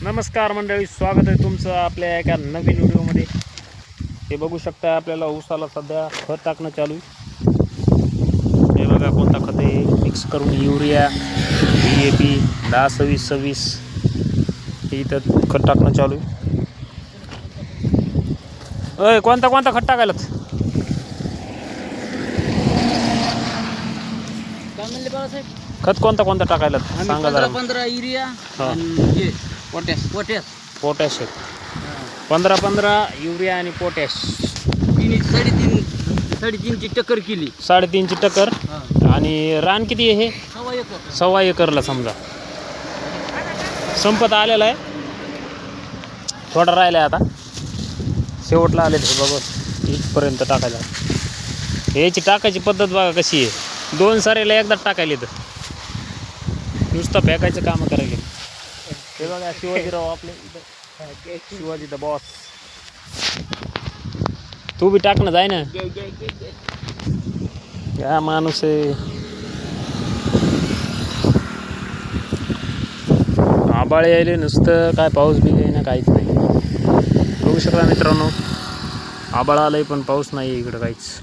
नमस्कार मंडळी, स्वागत आहे तुमचं आपल्या एका नवीन व्हिडिओमध्ये. हे बघू शकता आपल्याला ऊसाला सध्या खत टाकणं चालू आहे. हे बघा कोणता खत आहे, मिक्स करून युरिया DAP 10-26-26 हे इथं खत टाकणं चालू आहे. अय कोणता खत टाकायला? खत कोणता टाकायला सांगा जरा. 15 युरिया आणि पोटॅश 15 युरिया आणि पोटॅश. साडेतीनची टक्कर केली. 3.5ची टक्कर. आणि रान किती आहे हे? 1.25 एकरला समजा. संपत आलेला आहे, थोडा राहिला आहे आता, शेवटला आले ते बाबा इथपर्यंत टाकायला. याची टाकायची पद्धत बघा कशी आहे. 2 सारेला एकदाच टाकायला येतं, नुसतं फेकायचं काम करायला. हे बघा शिवाजीराव आपले इथं, शिवाजी द बॉस. तू बी टाकणं जाय ना, या माणूस आहे. आबाळ यायले नुसतं, काय पाऊस बी ना काहीच नाही. बघू शकता मित्रांनो, आबाळ आलंय पण पाऊस नाही इकडं काहीच.